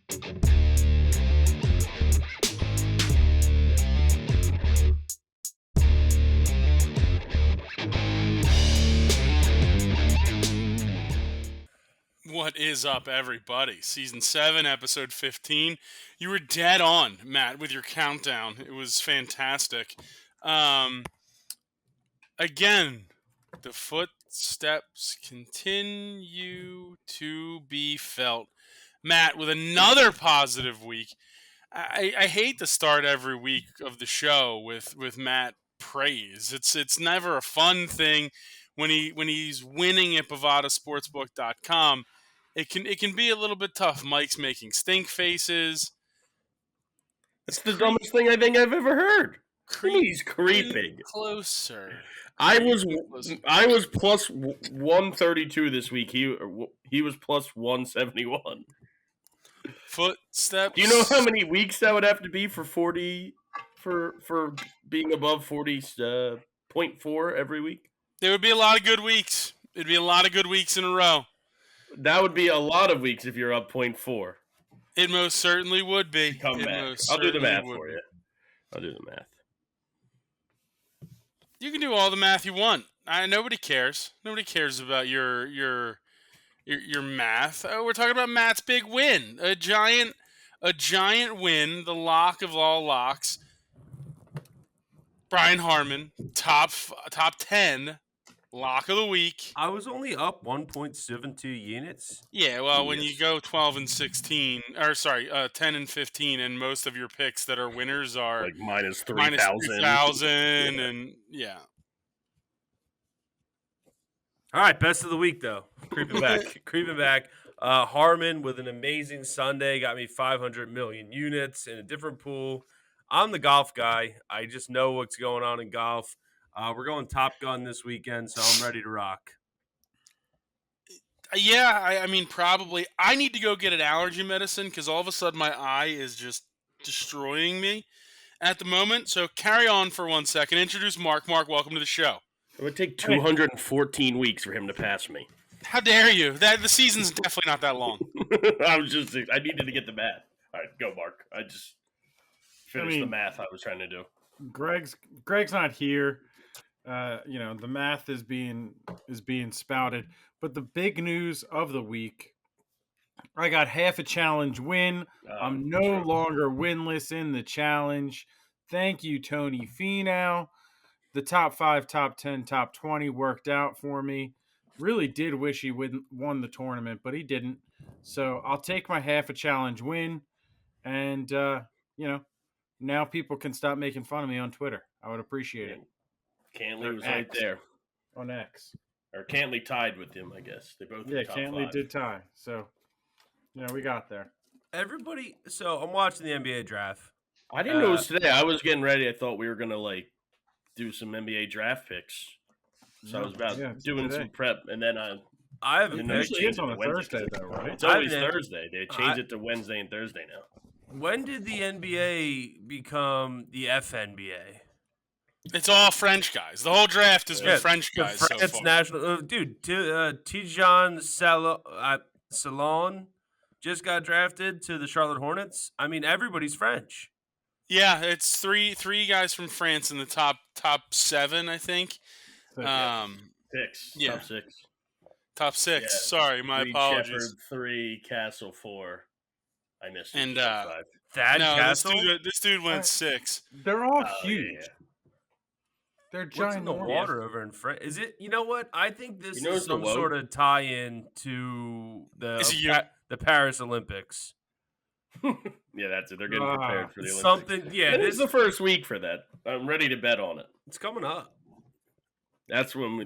What is up, everybody? Season 7, episode 15. You were dead on, Matt, with your countdown. It was fantastic. Again, the footsteps continue to be felt. Matt, with another positive week. I hate to start every week of the show with Matt praise. It's never a fun thing when he's winning at bovadasportsbook.com. It can be a little bit tough. Mike's making stink faces. That's the dumbest thing I think I've ever heard. He's creeping closer. I was plus 132 this week. He was plus 171. Footsteps. Do you know how many weeks that would have to be for 40 for being above 40.4 every week? There would be a lot of good weeks. It'd be a lot of good weeks in a row. That would be a lot of weeks if you're up 0.4. It most certainly would be. Come back. I'll do the math for you. I'll do the math. You can do all the math you want. Nobody cares. Nobody cares about your math. We're talking about Matt's big win. A giant win. The lock of all locks. Brian Harmon, top 10 lock of the week. I was only up 1.72 units. Yeah, well, when you go 12 and 16, 10 and 15, and most of your picks that are winners are like minus 3,000, and yeah. All right, best of the week though. Creeping back. Harmon with an amazing Sunday got me 500 million units in a different pool. I'm the golf guy. I just know what's going on in golf. We're going Top Gun this weekend, so I'm ready to rock. Yeah, I mean, probably. I need to go get an allergy medicine because all of a sudden my eye is just destroying me at the moment. So carry on for 1 second. Introduce Mark. Mark, welcome to the show. It would take 214 weeks for him to pass me. How dare you? The season's definitely not that long. I needed to get the math. All right, go, Mark. I just finished the math I was trying to do. Greg's not here. The math is being spouted. But the big news of the week, I got half a challenge win. I'm no longer winless in the challenge. Thank you, Tony Finau. The top 5, top 10, top 20 worked out for me. Really did wish he won the tournament, but he didn't. So I'll take my half a challenge win. And, now people can stop making fun of me on Twitter. I would appreciate it. Cantley was right there. On X. Or Cantley tied with him, I guess. They both were top Cantley 5. did tie. So, we got there. Everybody, so I'm watching the NBA draft. I didn't know it was today. I was getting ready. I thought we were going to, do some NBA draft picks. So I was about doing some prep, and then I have a pick. It's on a Thursday, though, right? It's always Thursday. They changed it to Wednesday and Thursday now. When did the NBA become the FNBA? It's all French guys. The whole draft has been French guys so far. National, Tijan Salon just got drafted to the Charlotte Hornets. I mean, everybody's French. Yeah, it's three guys from France in the top 7, I think. Six. Yeah. Top 6. Top 6. Yeah. Sorry, my 3 apologies. Shepard, 3 Castle, 4. I missed it. And Castle. This dude went 6. They're all huge. Yeah. They're What's giant. in the water over in France? Is it? You know what? I think this is some the sort of tie-in to the Paris Olympics. Yeah, that's it. They're getting prepared for the Olympics. Something. Yeah, this is the first week for that. I'm ready to bet on it. It's coming up. That's when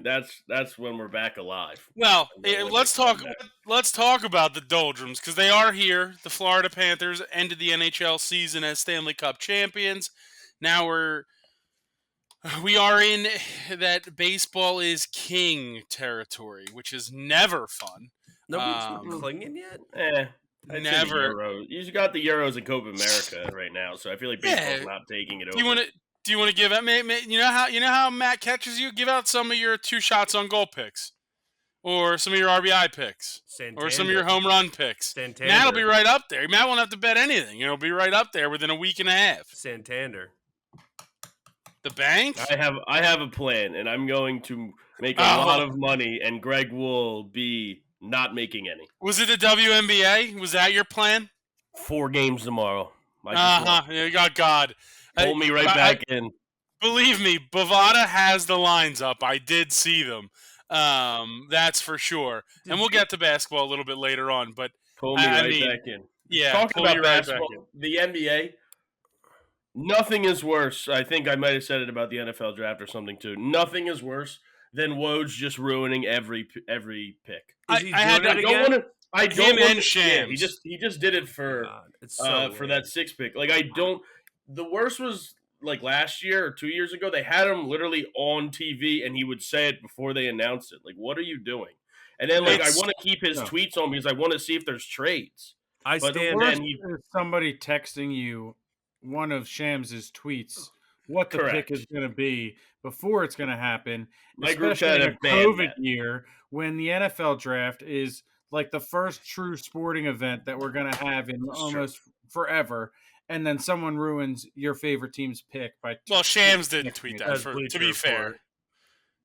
we're back alive. Well, let's talk about the Doldrums because they are here. The Florida Panthers ended the NHL season as Stanley Cup champions. Now we are in that baseball is king territory, which is never fun. Nobody's clinging yet. Never. You got the Euros in Copa America right now, so I feel like baseball's not taking it over. Do you want to give out? You know how Matt catches you? Give out some of your 2 shots on goal picks. or some of your RBI picks, or some of your home run picks. Matt will be right up there. Matt won't have to bet anything. It'll be right up there within a week and a half. Santander. The bank? I have a plan, and I'm going to make a lot of money, and Greg will be not making any. Was it the WNBA? Was that your plan? 4 games tomorrow. You got God. Pull me right back in. Believe me, Bovada has the lines up. I did see them. That's for sure. And we'll get to basketball a little bit later on. But pull me back in. Yeah, talking about basketball, the NBA. Nothing is worse. I think I might have said it about the NFL draft or something too. Nothing is worse than Woj just ruining every pick. I don't want to. Shams. Yeah, he just did it for for that 6th pick. Like the worst was like last year or 2 years ago. They had him literally on TV, and he would say it before they announced it. Like, what are you doing? And then I want to keep his tweets on because I want to see if there's trades. Somebody texting you one of Shams's tweets, what the pick is going to be before it's going to happen, especially in a COVID year when the NFL draft is like the first true sporting event that we're going to have in almost forever, and then someone ruins your favorite team's pick by. Well, Shams didn't tweet that. To be fair.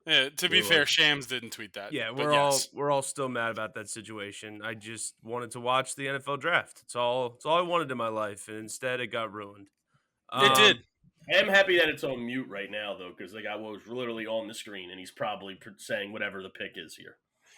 Yeah, to be fair, Shams didn't tweet that. Yeah, we're all still mad about that situation. I just wanted to watch the NFL draft. It's all I wanted in my life, and instead it got ruined. It did. I am happy that it's on mute right now, though, because the guy was literally on the screen, and he's probably saying whatever the pick is here.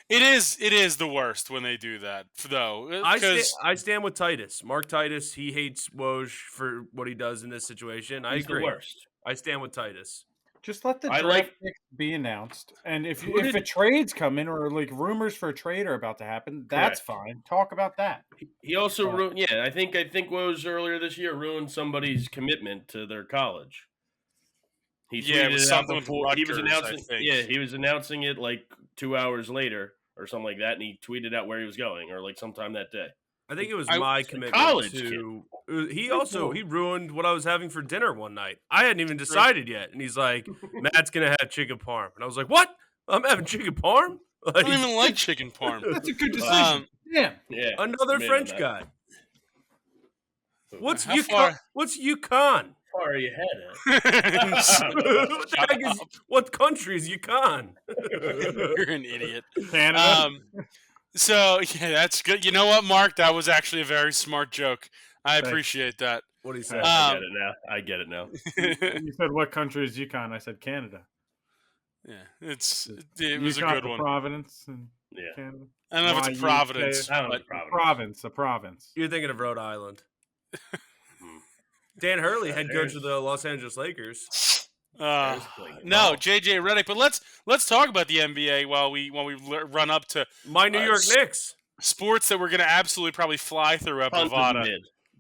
It is the worst when they do that, though. I stand with Titus. Mark Titus, he hates Woj for what he does in this situation. I agree. The worst. I stand with Titus. Just let the draft pick be announced, and if a trades come in or like rumors for a trade are about to happen, that's fine. Talk about that. He also ruined. Yeah, I think Woj earlier this year ruined somebody's commitment to their college. He tweeted it out before he was announcing. Yeah, he was announcing it like 2 hours later or something like that, and he tweeted out where he was going or like sometime that day. I think it was my commitment to. He ruined what I was having for dinner one night. I hadn't even decided yet, and he's like, "Matt's gonna have chicken parm," and I was like, "What? I'm having chicken parm? Like, I don't even like chicken parm." That's a good decision. Yeah. Another French guy. What's UConn? What's UConn? How far are you headed? What the heck is? What country is UConn? You're an idiot. Canada. So, yeah, that's good. You know what, Mark? That was actually a very smart joke. I appreciate that. What do you say? I get it now. You said, what country is UConn? I said, Canada. Yeah, it was a good one. Providence and Canada. I don't know if it's Providence. A province. You're thinking of Rhode Island. Dan Hurley, head coach of the Los Angeles Lakers. No, JJ Redick. But let's talk about the NBA while we run up to my New York Knicks sports that we're going to absolutely probably fly through at Bovada.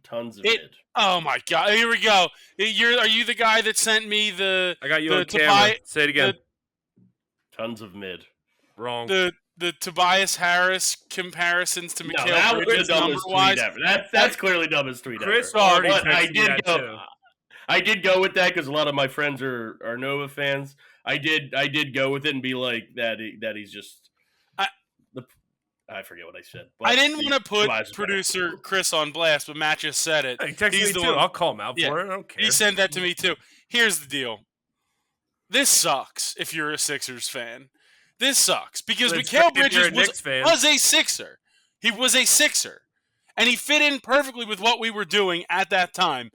Tons of mid. Oh my God! Here we go. Are you the guy that sent me the? I got you on camera. Say it again. Tons of mid. Wrong. The Tobias Harris comparisons to Mikal that was Bridges the dumbest tweet ever. That's clearly dumbest tweet ever. Chris already I did go with that because a lot of my friends are Nova fans. I did go with it and be like that he's just I forget what I said. I didn't want to put producer Chris on blast, but Matt just said it. Hey, text me too. I'll call him out for it. I don't care. He sent that to me too. Here's the deal. This sucks if you're a Sixers fan. This sucks because Mikal Bridges was a Sixer. He was a Sixer. And he fit in perfectly with what we were doing at that time.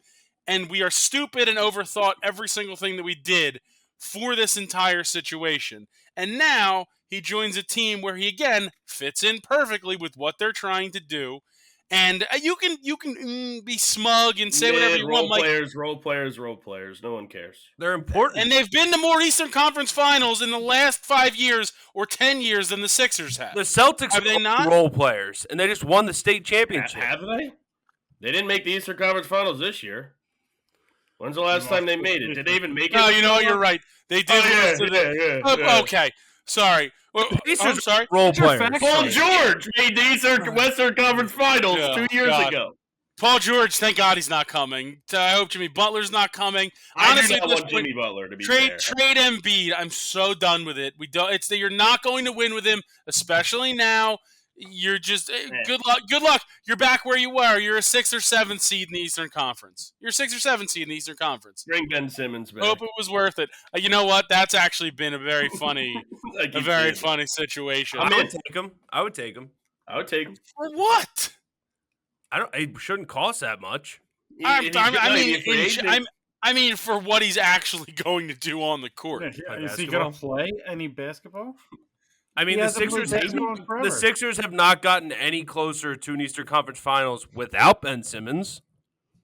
And we are stupid and overthought every single thing that we did for this entire situation. And now he joins a team where he, again, fits in perfectly with what they're trying to do. And you can be smug and say whatever you want. Role players. No one cares. They're important. And they've been to more Eastern Conference Finals in the last 5 years or 10 years than the Sixers have. The Celtics have they not? Role players, and they just won the state championship. Have they? They didn't make the Eastern Conference Finals this year. When's the last time they made it? Did they even make it? No, you know what? You're right. They did. Yeah. Okay. Sorry. I'm sorry. Role players. Paul George made the Western Conference Finals 2 years ago. Paul George, thank God he's not coming. I hope Jimmy Butler's not coming. Honestly, I Honestly, do not want Jimmy Butler to be trade fair. Embiid. I'm so done with it. We don't. It's that you're not going to win with him, especially now. You're just good luck. Good luck. You're back where you were. You're a 6 or 7 seed in the Eastern Conference. You're a 6 or 7 seed in the Eastern Conference. Bring Ben Simmons back. Hope it was worth it. You know what? That's actually been a very funny, funny situation. I would take him. I would take him. For what? It shouldn't cost that much. I mean, for what he's actually going to do on the court. Yeah, is he going to play any basketball? I mean, the Sixers have not gotten any closer to an Eastern Conference Finals without Ben Simmons.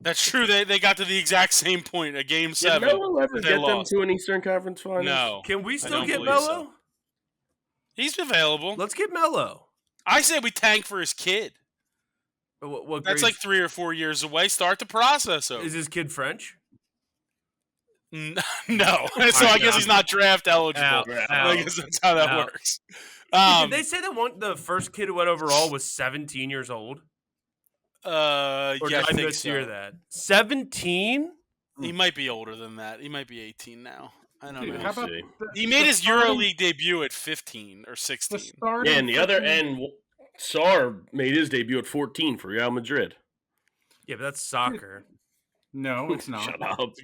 That's true. They got to the exact same point, a Game 7. Did Melo ever get them to an Eastern Conference Finals? No. Can we still get Melo? So. He's available. Let's get Melo. I say we tank for his kid. That's like 3 or 4 years away. Start the process over. Is his kid French? No. So I guess he's not draft eligible. I guess that's how that works. Did they say that the first kid who went overall was 17 years old? Yeah, I think so. Hear that 17? He might be older than that. He might be 18 now. I don't know. How about he made his EuroLeague debut at 15 or 16. Yeah, and the other end, Sarr made his debut at 14 for Real Madrid. Yeah, but that's soccer. No, it's not. Shut up. It's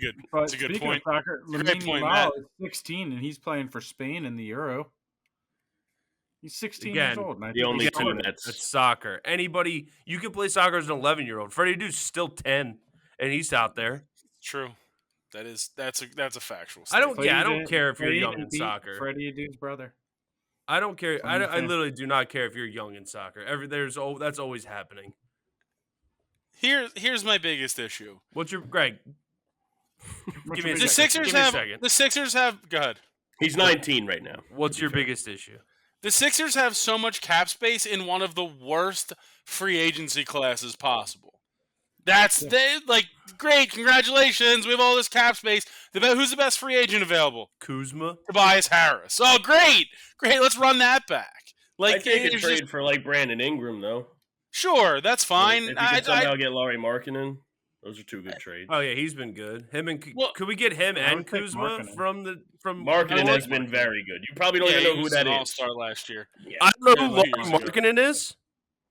a good point. Of soccer, Great point, Yamal Matt. is 16, and he's playing for Spain in the Euro. He's 16 Again, years old. And the only two that's soccer. Anybody, you can play soccer as an 11-year-old. Freddie Dude's still 10, and he's out there. True. That's a factual statement. I don't care if you're young in soccer. Freddie Dude's brother. I don't care. I literally do not care if you're young in soccer. That's always happening. Here's my biggest issue. What's your Greg? Give me a second. The Sixers have. Go ahead. He's 19 right now. What's your biggest issue? The Sixers have so much cap space in one of the worst free agency classes possible. Great, congratulations. We have all this cap space. Who's the best free agent available? Kuzma. Tobias Harris. Oh, great. Let's run that back. I take a trade for Brandon Ingram though. Sure, that's fine. If you can somehow get Lauri Markkanen, those are two good trades. Oh yeah, he's been good. Could we get him and Kuzma from Markkanen has been very good. You probably don't even know who that is. All-star last year. Yeah. I don't know who Lauri Markkanen is.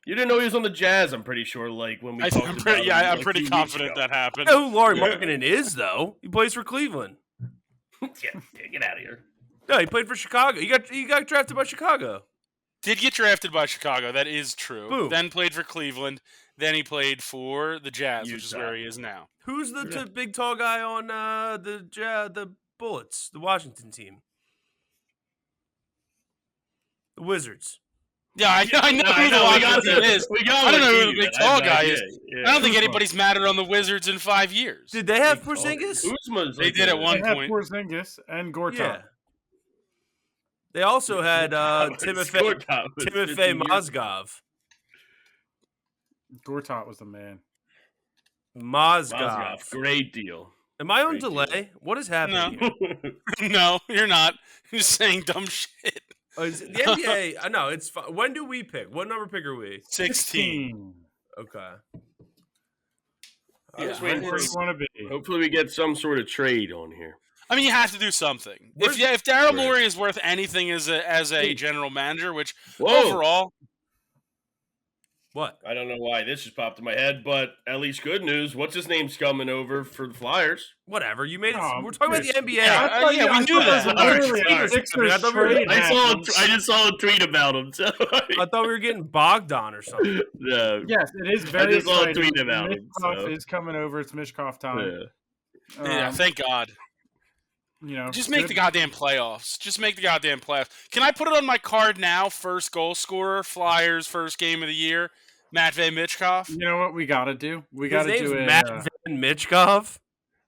You didn't know he was on the Jazz, I'm pretty sure, when we talked about him. I'm pretty confident that happened. I know who Lauri Markkanen is, though. He plays for Cleveland. Get out of here. No, he played for Chicago. He got drafted by Chicago. Did get drafted by Chicago. That is true. Boom. Then played for Cleveland. Then he played for the Jazz, which is where he is now. Who's the big tall guy on the Bullets, the Washington team? The Wizards. Yeah, I know who the Washington team is. I don't know who the big tall guy is. Yeah. I don't think anybody's mattered on the Wizards in 5 years. Did they have Porzingis? They did at one point. Porzingis and Gortat. Yeah. They also had Timofey Mozgov. Gortat was the man. Mozgov. Great deal. Am I on delay? What is happening here? No, you're not. You're just saying dumb shit. The NBA, I know, it's fun. When do we pick? What number pick are we? 16. Okay. Hopefully we get some sort of trade on here. I mean, you have to do something. If Daryl Morey is worth anything as a general manager, which overall... What? I don't know why this just popped in my head, but at least good news. What's his name's coming over for the Flyers? Whatever. You made it. We're talking about the NBA. We knew that. I just saw a tweet about him. So I thought we were getting Bogdan or something. No. Yes, it is very I just saw a tweet about him. Mishkov is coming over. It's Mishkov time. Yeah, thank God. Just make the goddamn playoffs. Can I put it on my card now? First goal scorer, Flyers, first game of the year, Matvei Michkov. You know what we got to do? We got to do it. Matt Van Michkov?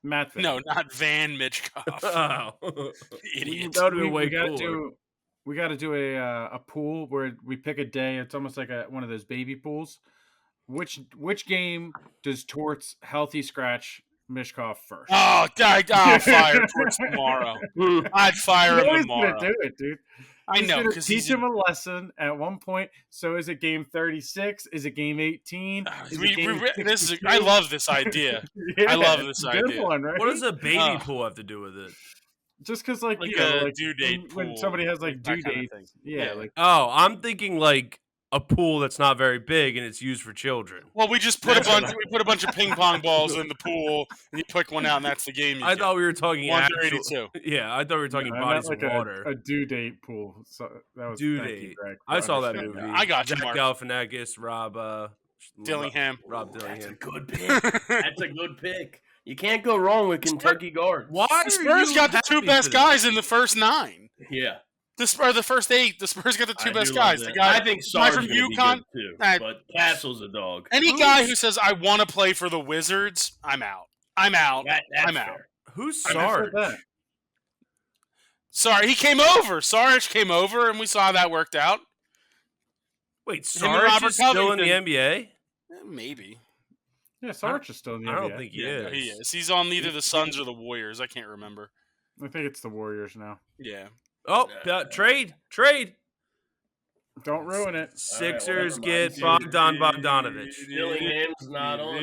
Matt Van. No, not Van Michkov. Oh. Idiot. We got to do a pool where we pick a day. It's almost like one of those baby pools. Which game does Tort's healthy scratch Mishkov first. Oh, I'll fire Torts tomorrow. I'd fire him tomorrow. He's going to do it, dude. I know, because teach him a lesson at one point. So is it game 36? Is it game 18? I love this idea. I love this idea. One, right? What does a baby pool have to do with it? Just because, like due date when somebody has like due dates, I'm thinking like a pool that's not very big and it's used for children. Well, we just put a bunch of ping pong balls in the pool, and you pick one out, and that's the game. I thought we were talking actual. Yeah, I thought we were talking bodies of water. A due date pool. So that was due date. I saw that movie. I got you, Jack Mark. Galifianakis, Rob Dillingham. That's a good pick. That's a good pick. You can't go wrong with Kentucky guards. Why? The Spurs got the two best guys in the first 9. Yeah. The first 8, the Spurs got the two best guys. The guy, I think Sarge from UConn too, but Castle's a dog. Any guy who says I want to play for the Wizards, I'm out. I'm out. I'm out. Who's Sarge? Sorry, he came over. Sarge came over, and we saw how that worked out. Wait, Sarge is still in the NBA? Maybe. Yeah, Sarge is still in the NBA. I don't think he is. He is. He's on either the Suns or the Warriors. I can't remember. I think it's the Warriors now. Yeah. Oh, trade. Don't ruin it. Sixers get Bogdan Bogdanovic. Dillingham's not on.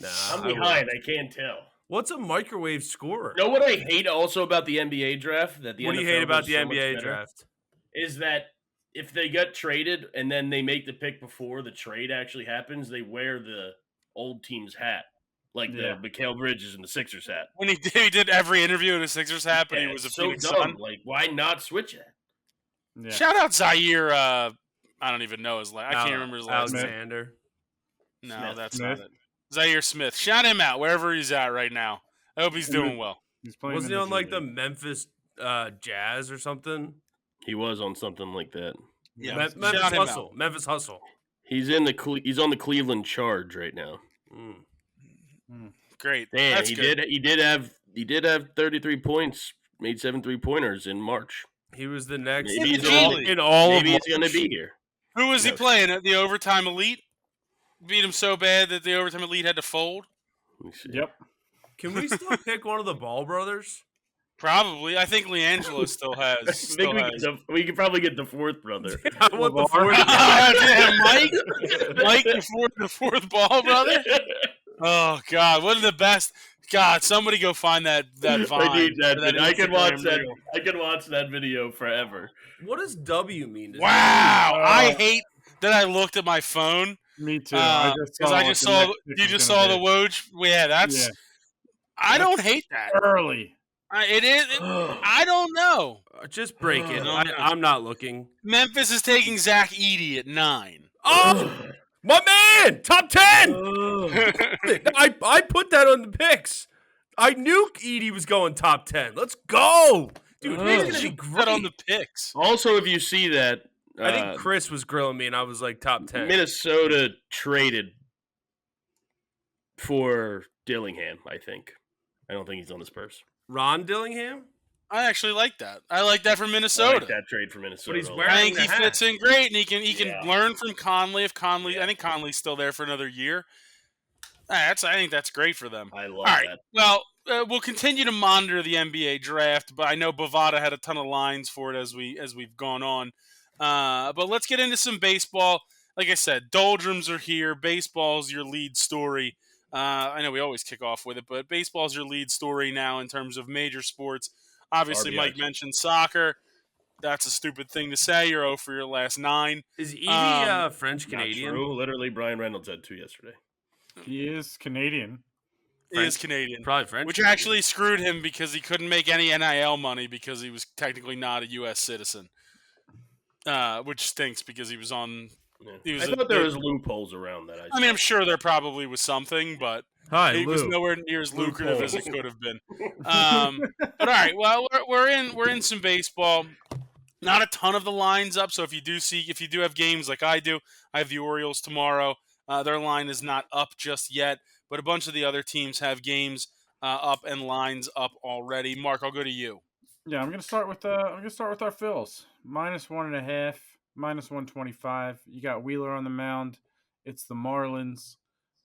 Nah, I'm behind. I can't tell. What's a microwave scorer? You know what I hate also about the NBA draft? What do you hate about the NBA draft? Is that if they get traded and then they make the pick before the trade actually happens, they wear the old team's hat. Like the Mikal Bridges and the Sixers hat. When he did every interview in a Sixers hat, but he was a Phoenix Sun. Like, why not switch it? Yeah. Shout out Zaire. I don't even know his last. I can't remember his last name. Alexander. No, that's not it. Zaire Smith. Shout him out wherever he's at right now. I hope he's doing well. Wasn't he on like the Memphis Jazz or something? He was on something like that. Yeah, Memphis Hustle. He's on the Cleveland Charge right now. Great. Man, That's good. He did have 33 points, made 7 3-pointers in March. He was the next. Maybe he's going to be here. Who was he playing at the Overtime Elite? Beat him so bad that the Overtime Elite had to fold. Let me see. Yep. Can we still pick one of the Ball brothers? Probably. I think LiAngelo still has. We could probably get the fourth brother. I want the fourth. Mike, the fourth Ball brother. Oh God, one of the best. God, somebody go find that Vine. I need that. I can watch that. I can watch that video forever. What does W mean? Wow, I hate that I looked at my phone. Me too. Because I just saw you just saw the Woj. Yeah, that's. Yeah. I don't hate that. Early. It is. I don't know. Just break it. I'm not looking. Memphis is taking Zach Edey at 9. Oh, my man, top 10. I put that on the picks. I knew Edey was going top 10. Let's go, dude. He's gonna be great on the picks. Also, if you see that, I think Chris was grilling me, and I was like top 10. Minnesota traded for Dillingham. I don't think he's on the Spurs. Ron Dillingham? I actually like that. I like that from Minnesota. I like that trade for Minnesota. But he's wearing I think he fits in great, and he can learn from Conley. If Conley, I think Conley's still there for another year. I think that's great for them. I love that. Well, we'll continue to monitor the NBA draft, but I know Bovada had a ton of lines for it as we've gone on. But let's get into some baseball. Like I said, Doldrums are here. Baseball's your lead story. I know we always kick off with it, but baseball's your lead story now in terms of major sports. Obviously, Mike mentioned soccer. That's a stupid thing to say. You're 0 for your last 9. Is Edey French-Canadian? True. Literally, Brian Reynolds had 2 yesterday. He is Canadian. He is Canadian. Probably French. Which actually screwed him because he couldn't make any NIL money because he was technically not a U.S. citizen. Which stinks because he was on... I thought there was loopholes around that. I mean, I'm sure there probably was something, but it was nowhere near as lucrative as it could have been. But all right, well, we're in some baseball. Not a ton of the lines up, so if you do have games like I do, I have the Orioles tomorrow. Their line is not up just yet, but a bunch of the other teams have games up and lines up already. Mark, I'll go to you. Yeah, I'm gonna start with our Phils. -1.5. -125. You got Wheeler on the mound. It's the Marlins.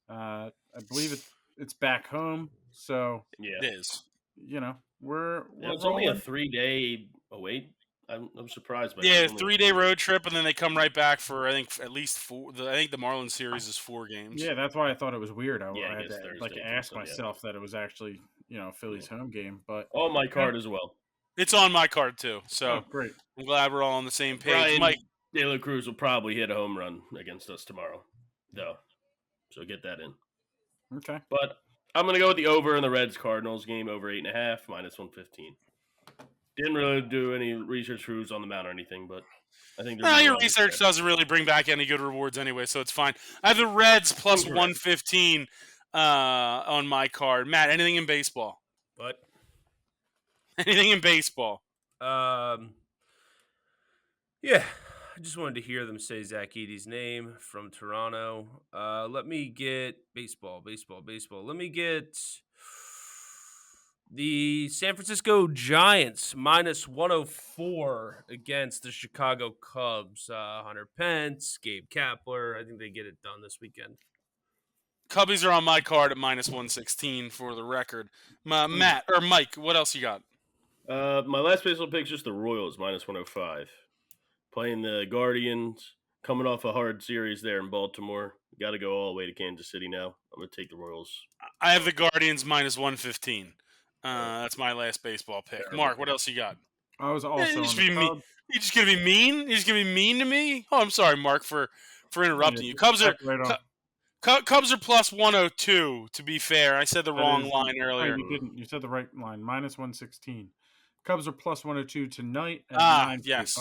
I believe it's back home, so Yeah, It is. you know we're it's only a rolling. 3-day away. I'm surprised by Yeah, that. Only 3-day road trip, and then they come right back for I think at least 4. I think the Marlins series is 4 games. Yeah, that's why I thought it was weird. Yeah, I I had guess to Thursday too, ask so, yeah. myself that it was actually Philly's home game, but On my card as well. It's on my card too, so great. I'm glad we're all on the same page. Brian Mike, De La Cruz will probably hit a home run against us tomorrow, though. So get that in. Okay. But I'm going to go with the over in the Reds-Cardinals game, over 8.5, minus 115. Didn't really do any research for who's on the mound or anything, but I think your research doesn't really bring back any good rewards anyway, so it's fine. I have the Reds plus 115 on my card. Matt, anything in baseball? What? Anything in baseball? Yeah, I just wanted to hear them say Zach Edey's name from Toronto. Let me get baseball. Let me get the San Francisco Giants minus 104 against the Chicago Cubs. Hunter Pence, Gabe Kapler. I think they get it done this weekend. Cubbies are on my card at minus 116 for the record. Matt or Mike, what else you got? My last baseball pick is just the Royals, minus 105. Playing the Guardians, coming off a hard series there in Baltimore. Got to go all the way to Kansas City now. I'm going to take the Royals. I have the Guardians minus 115. That's my last baseball pick. Mark, what else you got? I was also You just gonna be mean? You just gonna be mean to me? Oh, I'm sorry, Mark, for interrupting you. Cubs are plus 102. To be fair, I said the wrong line earlier. No, you didn't. You said the right line. Minus 116. Cubs are plus 102 tonight at 9:45. Yes.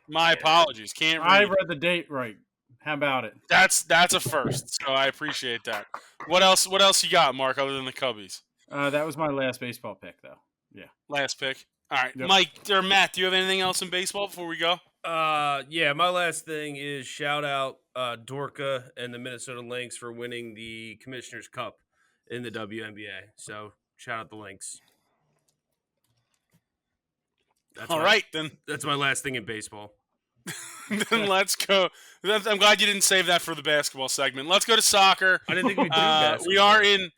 My apologies. Can't read. I read the date right. How about it? That's a first, so I appreciate that. What else you got, Mark, other than the Cubbies? That was my last baseball pick, though. Yeah. Last pick. All right. Yep. Mike or Matt, do you have anything else in baseball before we go? Yeah, my last thing is shout out Dorka and the Minnesota Lynx for winning the Commissioner's Cup in the WNBA. So shout out the Lynx. Then. That's my last thing in baseball. Then let's go. I'm glad you didn't save that for the basketball segment. Let's go to soccer. I didn't think we'd do basketball. We are in.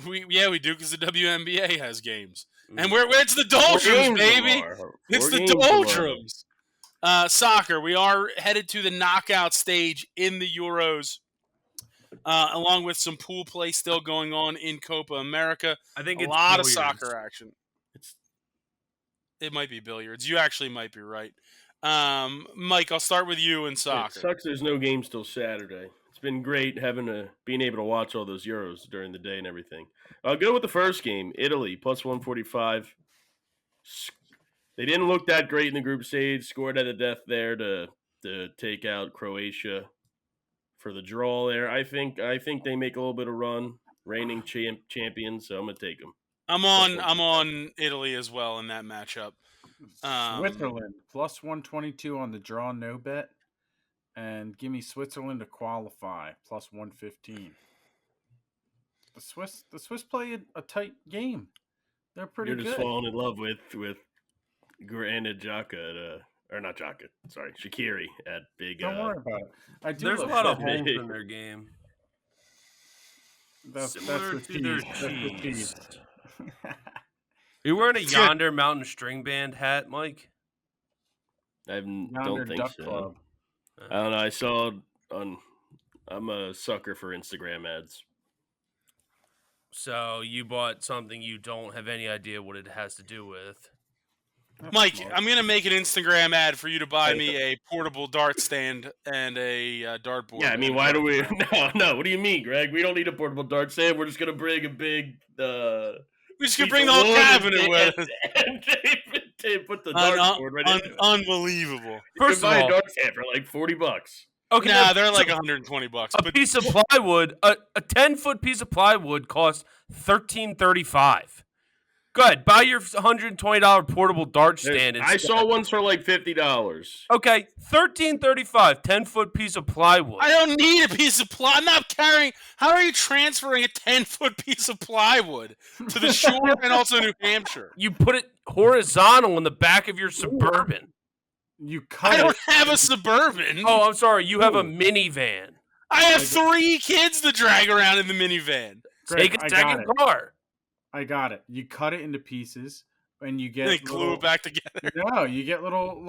We do because the WNBA has games, and it's the Doldrums, baby. It's the Doldrums. Soccer. We are headed to the knockout stage in the Euros, along with some pool play still going on in Copa America. I think a lot of soccer action. It might be billiards. You actually might be right. Mike, I'll start with you in soccer. It sucks there's no games till Saturday. It's been great being able to watch all those Euros during the day and everything. I'll go with the first game, Italy, plus 145. They didn't look that great in the group stage. Scored at the death there to take out Croatia for the draw there. I think they make a little bit of run, reigning champions, so I'm going to take them. I'm on Italy as well in that matchup. Switzerland plus 122 on the draw no bet, and give me Switzerland to qualify plus 115. The Swiss play a tight game. They're pretty good. You're just falling in love with Granit Xhaka or not Xhaka. Sorry, Shaqiri at big. Don't worry about it. There's a lot of holes in their game. That's Similar the to their cheese. Are you wearing a Yonder Mountain String Band hat, Mike? I don't think so. Club. I don't know. I saw I'm a sucker for Instagram ads. So you bought something you don't have any idea what it has to do with. Mike, I'm going to make an Instagram ad for you to buy me a portable dart stand and a dartboard. Yeah, I mean, why do we? No. What do you mean, Greg? We don't need a portable dart stand. We're just going to bring a big. We're just going to bring the whole cabinet with us. And put the dartboard right in it. Unbelievable. First of all, buy a dart stand for like $40. Okay, they're like $120. A piece of plywood, a 10-foot piece of plywood costs $13.35. Go ahead, buy your $120 portable dart stand. I saw ones for like $50. Okay, $13.35, 10-foot piece of plywood. I don't need a piece of plywood. I'm not carrying. How are you transferring a 10-foot piece of plywood to the shore and also New Hampshire? You put it horizontal in the back of your Suburban. I don't have a Suburban. Oh, I'm sorry. You have a minivan. I have 3 kids to drag around in the minivan. Greg, Take a second car. I got it. You cut it into pieces, and you get They glue it back together. No, you get little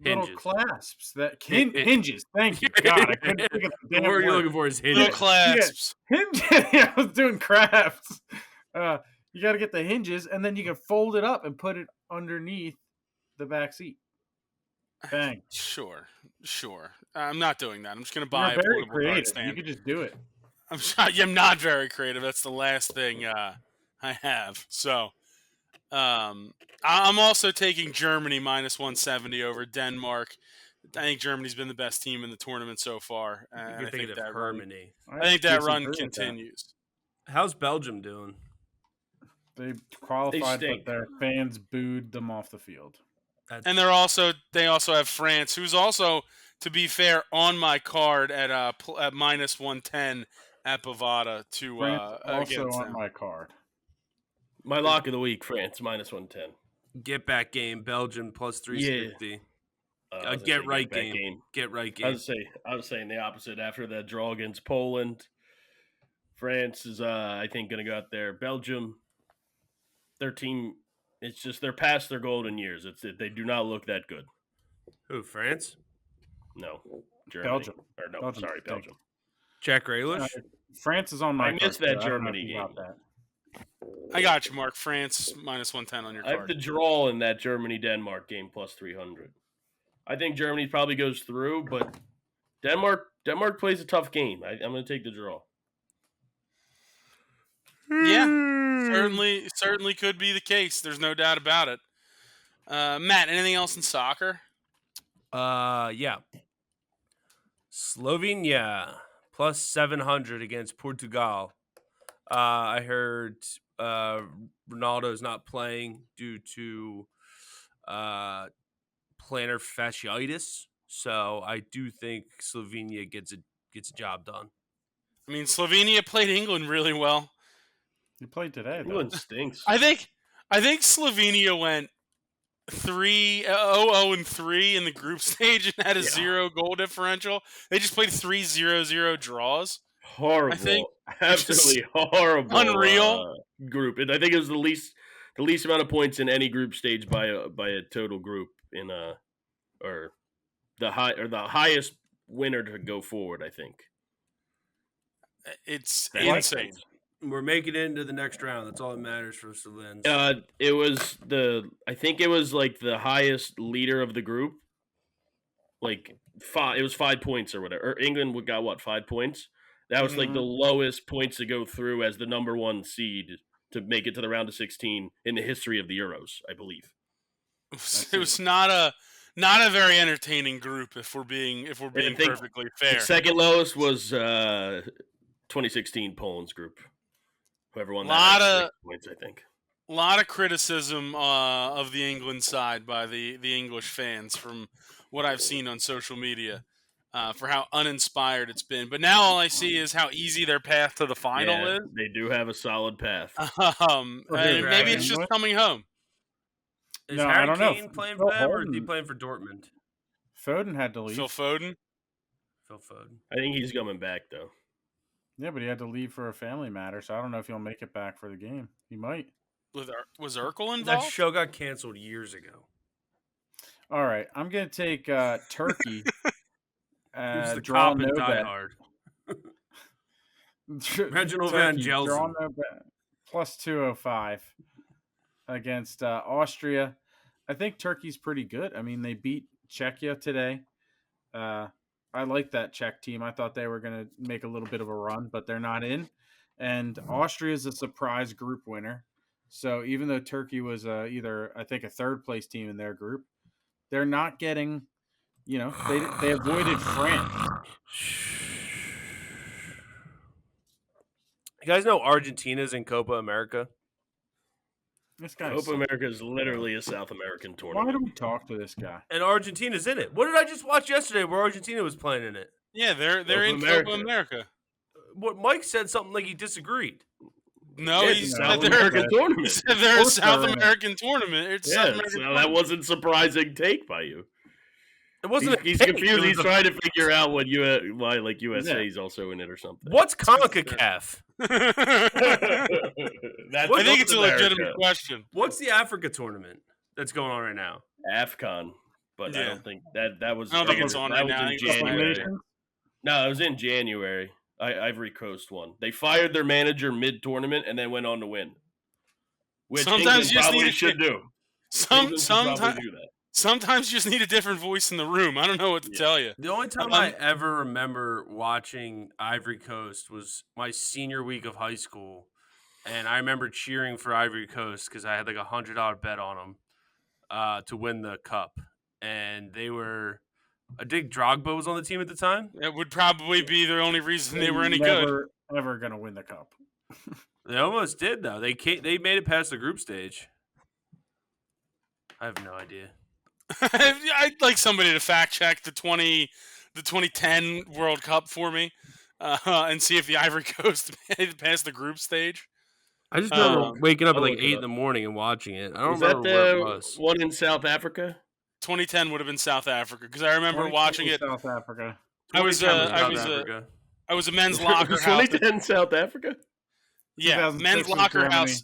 Hinges. clasps that hinges. Thank you. God, I couldn't think of the The damn word you're word. looking for is Little hinges. clasps. Hinges. Yeah, I was doing crafts. You got to get the hinges, and then you can fold it up and put it underneath the back seat. Bang. Sure. I'm not doing that. I'm just going to buy You're a very portable card creative. stand. You could just do it. I'm not very creative. That's the last thing I have. So, I'm also taking Germany minus 170 over Denmark. I think Germany's been the best team in the tournament so far. You're thinking of Germany. I think that run continues. How's Belgium doing? They qualified, but their fans booed them off the field. And they also have France, who's also, to be fair, on my card at minus 110 at Bovada to France also against on them. my card. My lock of the week, France minus 110. Get back game, Belgium plus 360. Get right game. Get right game. I was saying the opposite after that draw against Poland. France is, I think, going to go out there. Belgium, their team, it's just they're past their golden years. They do not look that good. Who, France? No, Germany. Belgium. Belgium. Jack Grealish? France is on my card. I missed that Germany game. I got you, Mark. France minus 110 on your card. I have the draw in that Germany-Denmark game plus 300. I think Germany probably goes through, but Denmark plays a tough game. I'm going to take the draw. Yeah, certainly could be the case. There's no doubt about it. Matt, anything else in soccer? Yeah. Slovenia plus 700 against Portugal. I heard Ronaldo's not playing due to plantar fasciitis, so I do think Slovenia gets a job done. I mean, Slovenia played England really well. You played today, though. England stinks. I think Slovenia went 0-3 in the group stage and had a 0-goal differential. They just played 3 0-0 draws. Horrible. I think absolutely horrible. Unreal group. And I think it was the least amount of points in any group stage by a total group in or the highest winner to go forward, I think. It's insane. We're making it into the next round. That's all that matters for Slovens. I think it was like the highest leader of the group. Like it was 5 points or whatever. Or England got what, 5 points? That was like the lowest points to go through as the number one seed to make it to the round of 16 in the history of the Euros, I believe. It was not a very entertaining group, if we're being perfectly fair. The second lowest was 2016 Poland's group. Whoever won that had 6 points, I think. A lot of criticism of the England side by the English fans from what I've seen on social media for how uninspired it's been. But now all I see is how easy their path to the final is. They do have a solid path. Maybe it's just coming home. Is Harry Kane playing for them, or is he playing for Dortmund? Foden had to leave. Phil Foden. I think he's coming back, though. Yeah, but he had to leave for a family matter, so I don't know if he'll make it back for the game. He might. Was Urkel involved? That show got canceled years ago. All right, I'm going to take Turkey. Who's the cop in Die Hard? Reginald Van Gelsen. Plus 205 against Austria. I think Turkey's pretty good. I mean, they beat Czechia today. I like that Czech team. I thought they were going to make a little bit of a run, but they're not in. And Austria is a surprise group winner. So even though Turkey was either, I think, a third-place team in their group, they're not getting, they avoided France. You guys know Argentina's in Copa America? Copa America is literally a South American tournament. Why do we talk to this guy? And Argentina's in it. What did I just watch yesterday where Argentina was playing in it? Yeah, they're in Copa America. What Mike said something like he disagreed. No, he said they're a South American tournament. It's South American tournament. That wasn't a surprising take by you. It wasn't. He's confused. He's trying to figure out why USA is also in it or something. What's CONCACAF? I think it's a legitimate question. What's the Africa tournament that's going on right now? AFCON, but I don't think that was. I don't think it's on right now. In January. No, it was in January. Ivory Coast won. They fired their manager mid-tournament and then went on to win. Which sometimes England probably should do. Sometimes you just need a different voice in the room. I don't know what to tell you. The only time I ever remember watching Ivory Coast was my senior week of high school, and I remember cheering for Ivory Coast because I had like $100 bet on them to win the cup, and they were. I think Drogba was on the team at the time. That would probably be the only reason they were any good. Never gonna win the cup. They almost did though. They made it past the group stage. I have no idea. I'd like somebody to fact check the 2010 World Cup for me, and see if the Ivory Coast made it past the group stage. I just remember waking up at like 8 in the morning and watching it. I don't remember where it was. One in South Africa? 2010 would have been South Africa because I remember watching it. South Africa. I was a men's locker house. 2010 South Africa? Yeah, men's locker house.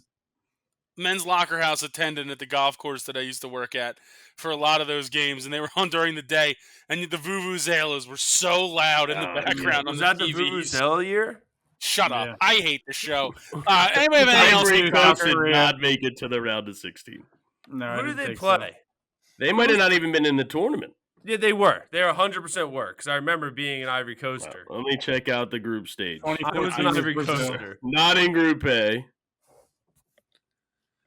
Men's locker house attendant at the golf course that I used to work at for a lot of those games, and they were on during the day. And the vuvuzelas were so loud in the background. Was that the vuvuzela year? Shut up! I hate the show. Anybody have anything else? Ivory Coast did not make it to the round of 16. No, who did they play? So. They might have not even been in the tournament. Yeah, they were. They 100% were, because I remember being an Ivory Coaster. Let me check out the group stage. I was an Ivory Coaster. Not in Group A.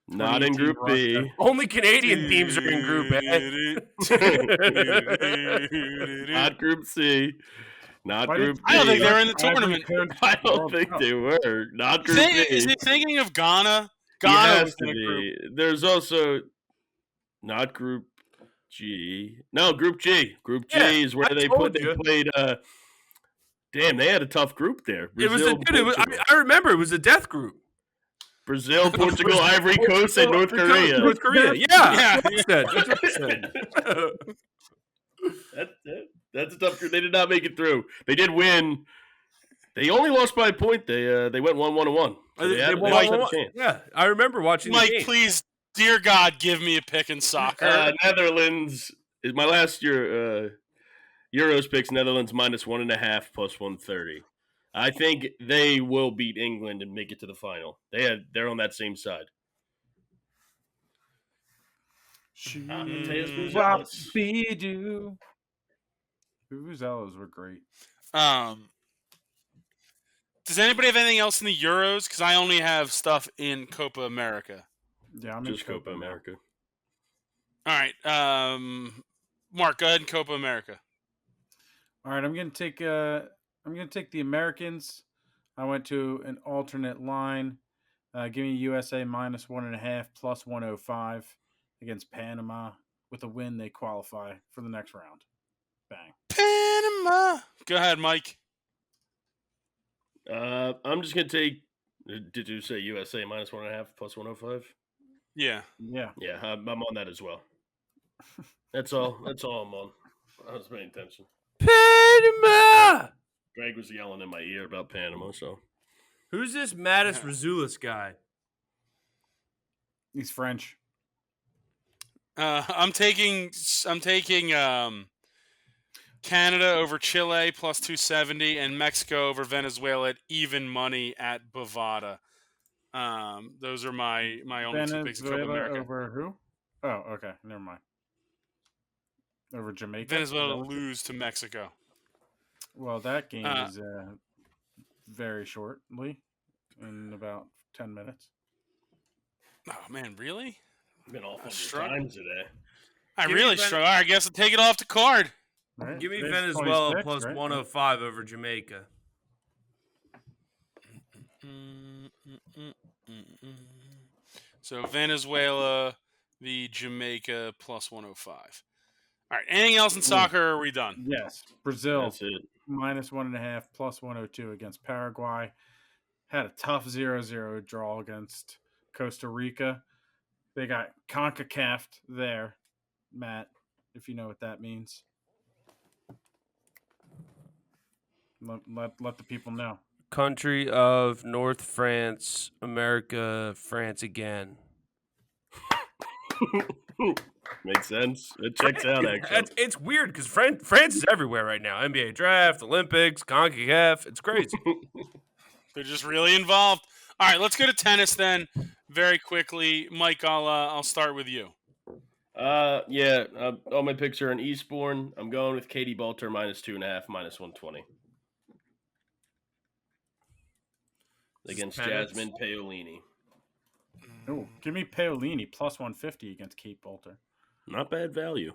Not in Group B. Only Canadian teams are in Group A. Not Group C. Not Group D. I don't think they're in the tournament. I don't think they were. Not Group B. Is he thinking of Ghana? Ghana was in a group. There's also not Group G. No, Group G. Group G is where they played. Damn, they had a tough group there. Brazil, I remember it was a death group. Brazil, Portugal, Ivory Coast, and North Korea. North Korea, yeah. That's a tough group. They did not make it through. They did win. They only lost by a point. They went 1-1-1. So they had a chance. Yeah, I remember watching. Mike, the game. Please, dear God, give me a pick in soccer. Netherlands is my last year. Euros picks Netherlands -1.5 plus 130. I think they will beat England and make it to the final. They're on that same side. Vuvuzelas were great. Does anybody have anything else in the Euros? Because I only have stuff in Copa America. Yeah, I'm just Copa America. All right, Mark, go ahead and Copa America. All right, I'm gonna take the Americans. I went to an alternate line. Give me USA -1.5 plus 105 against Panama. With a win, they qualify for the next round. Bang. Panama. Go ahead, Mike. I'm just gonna take. Did you say USA -1.5 plus 105? Yeah. I'm on that as well. That's all. That's all I'm on. I was paying attention. Panama. Greg was yelling in my ear about Panama. So, who's this Mattis Razulis guy? He's French. I'm taking Canada over Chile plus 270 and Mexico over Venezuela at even money at Bovada. Those are my only two picks in Copa America. Over who? Oh, okay. Never mind. Over Jamaica? Venezuela to lose to Mexico. Well, that game is very shortly, in about 10 minutes. Oh, man, really? I've been off on your time today. I really struggle. I guess I'll take it off the card. Right. Give me Venezuela plus 105 over Jamaica. So Venezuela, the Jamaica plus 105. All right. Anything else in soccer? Or are we done? Yes. Brazil. That's it. -1.5 plus 102 against Paraguay. Had a tough 0-0 draw against Costa Rica. They got CONCACAF there, Matt, if you know what that means. Let the people know. Country of North France, America, France again. Makes sense. It checks out, actually. It's weird because France is everywhere right now. NBA draft, Olympics, CONCACAF. It's crazy. They're just really involved. All right, let's go to tennis then very quickly. Mike, I'll start with you. All my picks are in Eastbourne. I'm going with Katie Bolter -2.5, -120. Against Jasmine Paolini. Oh, give me Paolini +150 against Kate Bolter. Not bad value.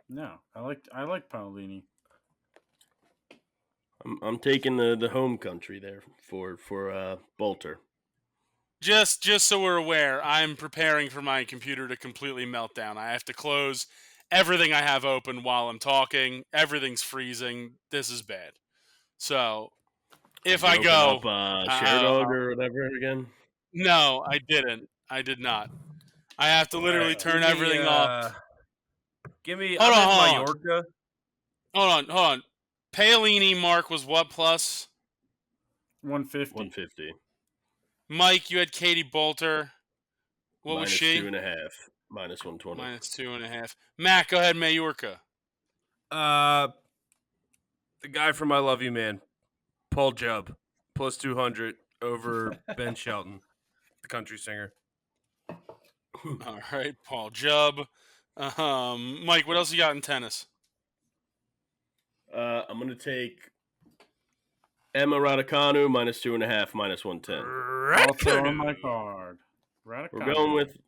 No, I like Paolini. I'm taking the home country there for Bolter. Just so we're aware, I'm preparing for my computer to completely melt down. I have to close everything I have open while I'm talking. Everything's freezing. This is bad. So if I go Share Dog or whatever again. No, I didn't. I did not. I have to literally turn everything off. Give me hold on. Mallorca. Hold on. Paolini Mark was what plus? 150. 150. Mike, you had Katie Bolter. What was she? -2.5, -120. -2.5. Matt, go ahead, Mallorca. The guy from I Love You Man, Paul Jubb, +200 over Ben Shelton, the country singer. All right, Paul Jubb. Mike, what else you got in tennis? I'm going to take Emma Raducanu -2.5, -110. Also on my card. Raducanu.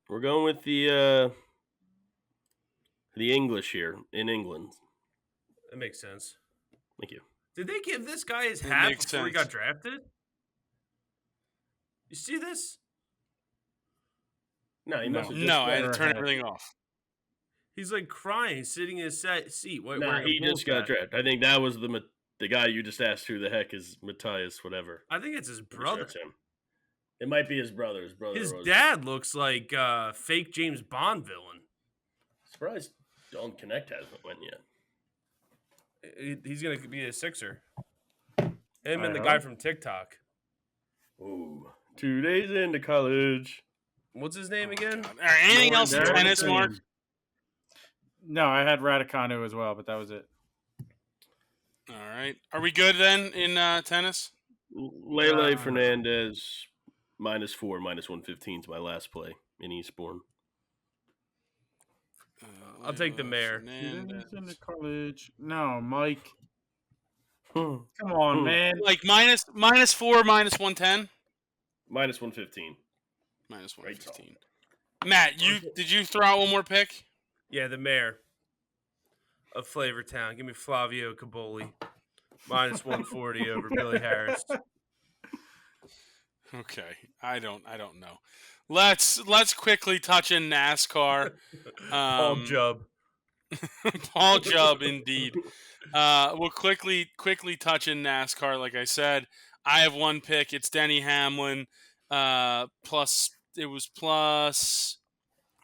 We're going with the English here in England. That makes sense. Thank you. Did they give this guy his hat before he got drafted? You see this? No, he must have just I had to turn everything off. He's like crying. He's sitting in his seat. He just got drafted. I think that was the guy you just asked who the heck is Matthias, whatever. I think it's his brother. It might be his brother. His dad looks like fake James Bond villain. Surprised Don't Connect hasn't went yet. He's going to be a Sixer. Him and the guy from TikTok. Ooh. 2 days into college. What's his name again? All right, anything else in tennis, Mark? No, I had Raducanu as well, but that was it. All right. Are we good then in tennis? Lele Fernandez -4, -115 is my last play in Eastbourne. I'll take the mayor. Into college. No, Mike. Come on, man. Like -4, -110? -115. -115. Matt, did you throw out one more pick? Yeah, the mayor of Flavortown. Give me Flavio Caboli. -140 over Billy Harris. Okay. I don't know. Let's quickly touch in NASCAR. Paul Jubb. Paul Jubb, indeed. We'll quickly touch in NASCAR. Like I said, I have one pick. It's Denny Hamlin. It was plus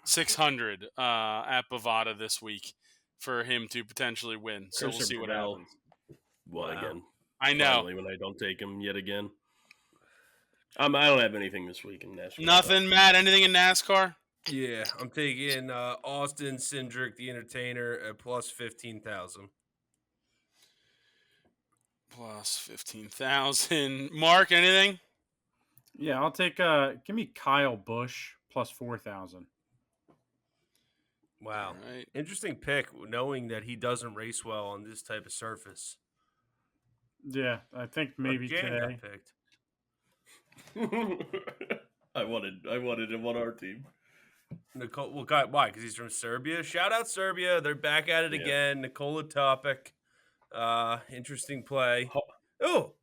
600 at Bovada this week for him to potentially win. So we'll see what happens. Again. I know. Finally, when I don't take him yet again. I don't have anything this week in NASCAR. Nothing, Matt? Anything in NASCAR? Yeah, I'm taking Austin Cindric, the entertainer, at plus 15,000. Plus 15,000. Mark, anything? Yeah, I'll take. Give me Kyle Busch plus 4,000. Wow, right. Interesting pick. Knowing that he doesn't race well on this type of surface. Yeah, I think maybe today. Got picked. I wanted him on our team. Nicole, why? Because he's from Serbia. Shout out Serbia. They're back at it again. Nikola Topic. Interesting play. Oh,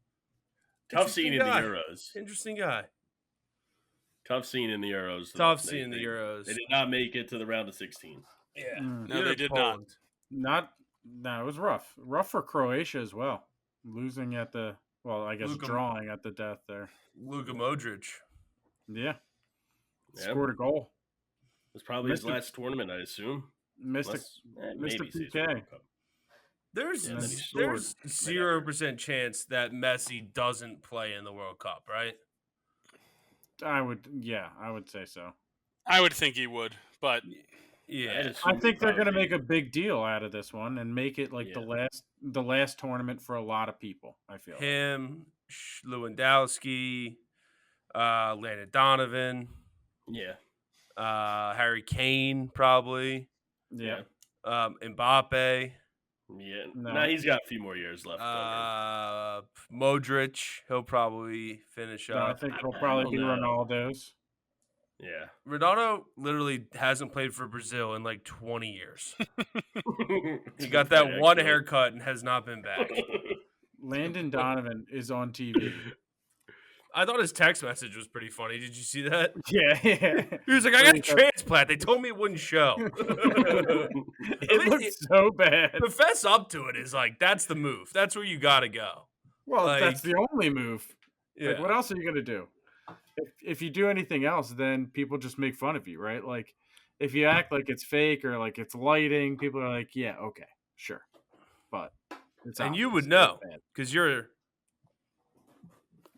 tough scene in the Euros. Interesting guy. Tough scene in the Euros. Tough scene in the Euros. They did not make it to the round of 16. Yeah, no, they did not. No, it was rough. Rough for Croatia as well. Losing at the drawing at the death there. Luka Modric. Yeah. Scored a goal. It was probably his last tournament, I assume. Mr. PK. There's and then he scored. 0% chance that Messi doesn't play in the World Cup, right? I would say so. I would think he would, but Yeah, I think they're going to make a big deal out of this one and make it like Yeah. the last tournament for a lot of people. I feel him, Lewandowski, Landon Donovan, Harry Kane, probably, yeah. Mbappe, Yeah. No. Nah, he's got a few more years left. Modric, he'll probably finish No, I up. think it'll I probably don't be know. Ronaldo's. Yeah. Ronaldo literally hasn't played for Brazil in like 20 years. He He got that one haircut and has not been back. Landon Donovan is on TV. I thought his text message was pretty funny. Did you see that? Yeah. He was like, I got a transplant. They told me it wouldn't show. It looks so bad. To fess up to it is like, that's the move. That's where you got to go. Well, like, that's the only move. Yeah. Like, what else are you going to do? If you do anything else, then people just make fun of you, right? Like, if you act like it's fake or like it's lighting, people are like, yeah, okay, sure. But it's and obvious. you would know because you're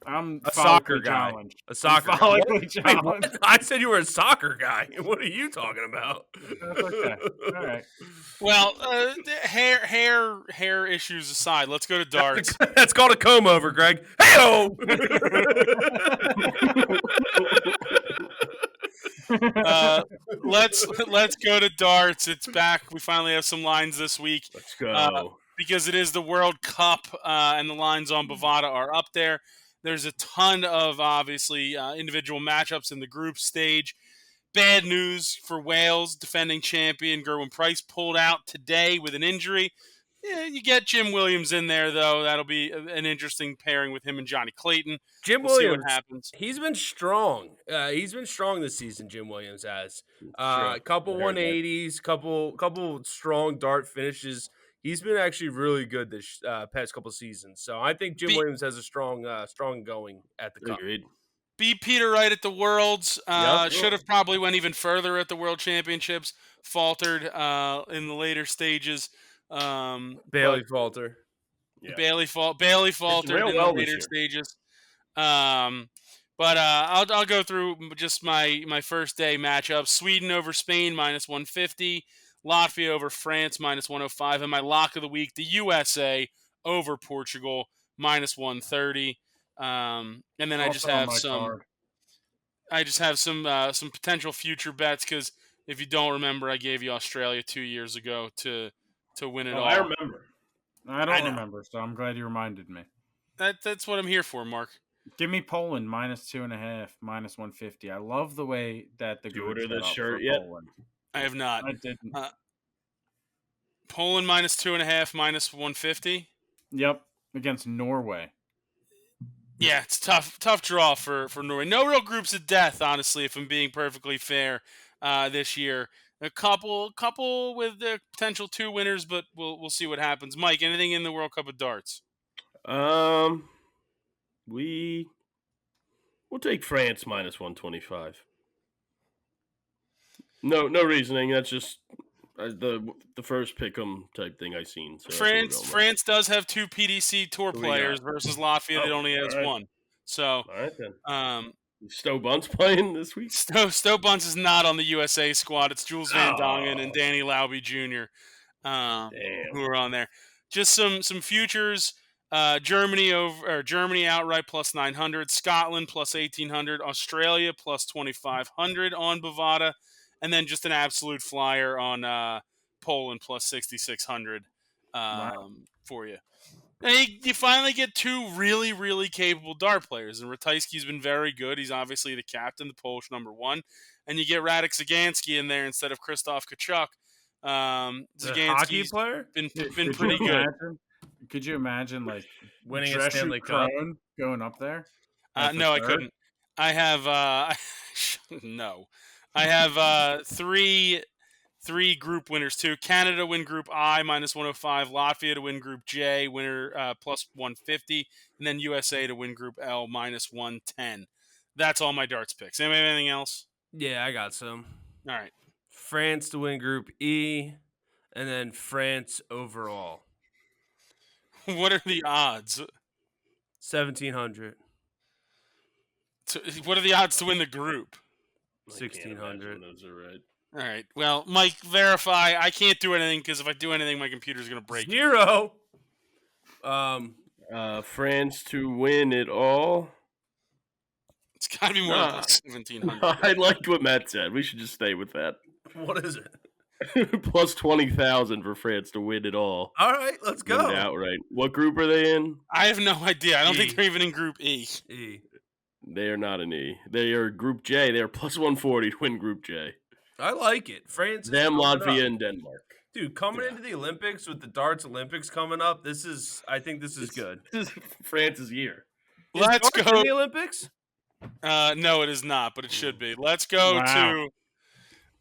I'm a soccer guy. Challenged. A soccer guy. Wait, what? I said you were a soccer guy. What are you talking about? That's okay. All right. Well, hair issues aside, let's go to darts. That's called a comb over, Greg. Hey-o! Let's go to darts. It's back. We finally have some lines this week. Let's go. Because it is the World Cup, and the lines on Bovada are up there. There's a ton of, obviously, individual matchups in the group stage. Bad news for Wales, defending champion Gerwin Price pulled out today with an injury. Yeah, you get Jim Williams in there, though. That'll be an interesting pairing with him and Johnny Clayton. Jim We'll see Williams, what happens. He's been strong. He's been strong this season, Jim Williams has. A couple 180s, couple strong dart finishes. He's been actually really good this past couple seasons. So I think Jim Williams has a strong going at the Cup. Agreed. Beat Peter Wright at the Worlds. Should have probably went even further at the World Championships. Faltered in the later stages. Bailey falter. Yeah. Bailey faltered in the later stages. But I'll go through just my first day matchup. Sweden over Spain -150. Latvia over France -105. And my lock of the week, the USA over Portugal -130. And then I just have some potential future bets because if you don't remember, I gave you Australia 2 years ago to win it all. I remember. I don't remember, so I'm glad you reminded me. That's what I'm here for, Mark. Give me Poland -2.5, -150. I love the way that the Did you order the shirt yet? Poland. I have not. I didn't. Poland -2.5, -150. Yep, against Norway. Yeah, it's tough draw for Norway. No real groups of death, honestly, if I'm being perfectly fair. This year, a couple with the potential 2 winners, but we'll see what happens. Mike, anything in the World Cup of darts? We'll take France -125. No reasoning. That's just the first pick'em type thing I seen. So France does have 2 PDC Tour players versus Latvia that only has 1. So, all right then. Stowe Bunt's playing this week. Stowe Bunce is not on the USA squad. It's Jules Van Dongen and Danny Lauby Jr. Who are on there. Just some futures. Germany outright +900, Scotland +1800, Australia +2500 on Bovada, and then just an absolute flyer on Poland +6600 for you. And you finally get 2 really, really capable dart players, and Ratajski's been very good. He's obviously the captain, the Polish #1, and you get Radek Zagansky in there instead of Krzysztof Kachuk. Zagansky's player been pretty good. Could you imagine like winning a Stanley Cup going up there? No, I couldn't. I have no. I have 3 group winners too. Canada win Group I -105, Latvia to win Group J, winner +150, and then USA to win Group L -110. That's all my darts picks. Anybody have anything else? Yeah, I got some. All right. France to win Group E, and then France overall. What are the odds? 1,700. What are the odds to win the group? 1,600. Those are right. All right. Well, Mike, verify. I can't do anything because if I do anything, my computer's going to break. 0. France to win it all. It's got to be more than plus 1,700. I liked what Matt said. We should just stay with that. What is it? Plus 20,000 for France to win it all. All right, let's go. Outright. What group are they in? I have no idea. I don't E. think they're even in Group E. E. They are not in E. They are Group J. They are plus 140 to win Group J. I like it. France. Them, Latvia, and Denmark. Dude, coming into the Olympics with the darts Olympics coming up, I think this is good. This is France's year. Let's darts go. in the Olympics? No, it is not, but it should be. Let's go to.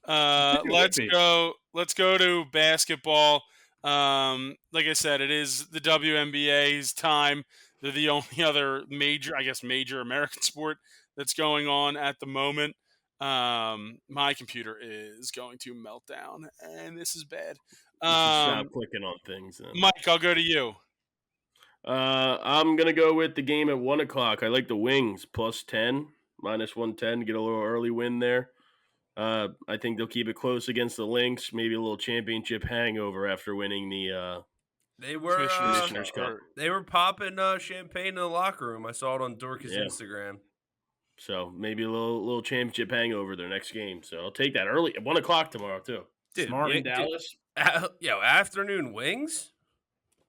Let's go to basketball. Like I said, it is the WNBA's time. They're the only other major American sport that's going on at the moment. My computer is going to melt down, and this is bad. Stop clicking on things. Then. Mike, I'll go to you. I'm gonna go with the game at 1 o'clock. I like the Wings plus 10, minus 110. Get a little early win there. I think they'll keep it close against the Lynx. Maybe a little championship hangover after winning the. They were Commissioner's Cup. They were popping champagne in the locker room. I saw it on Dorcas' Instagram. So maybe a little championship hangover their next game. So I'll take that early at 1 o'clock tomorrow too. Dude, Smart. In Dallas. Afternoon wings.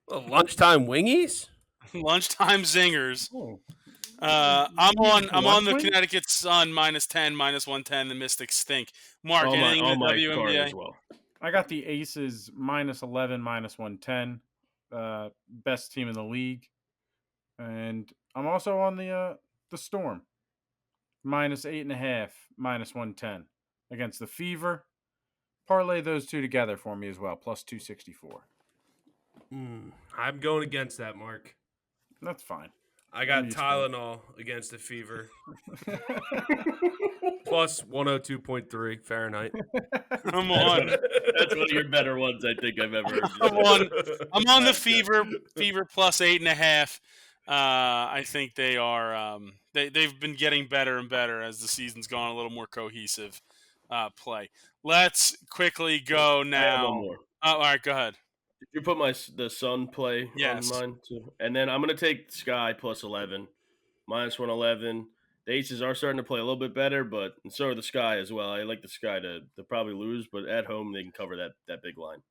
Well, lunchtime wingies. Lunchtime zingers. Oh. I'm on the win? Connecticut Sun minus 10, minus 110. The Mystics stink. Mark, All anything in the my WNBA? card as well. I got the Aces minus 11, minus 110. Best team in the league. And I'm also on the Storm. Minus 8.5, minus 110 against the Fever. Parlay those two together for me as well, plus 264. I'm going against that, Mark. That's fine. I got Tylenol against the Fever. Plus 102.3 Fahrenheit. I'm on. That's one of your better ones I think I've ever heard. I'm on the Fever plus 8.5. I think they are. They've been getting better and better as the season's gone. A little more cohesive play. Let's quickly go now. I have one more. All right, go ahead. Did you put the Sun play on mine too? And then I'm going to take Sky plus 11, minus 111. The Aces are starting to play a little bit better, and so are the Sky as well. I like the Sky to probably lose, but at home they can cover that big line.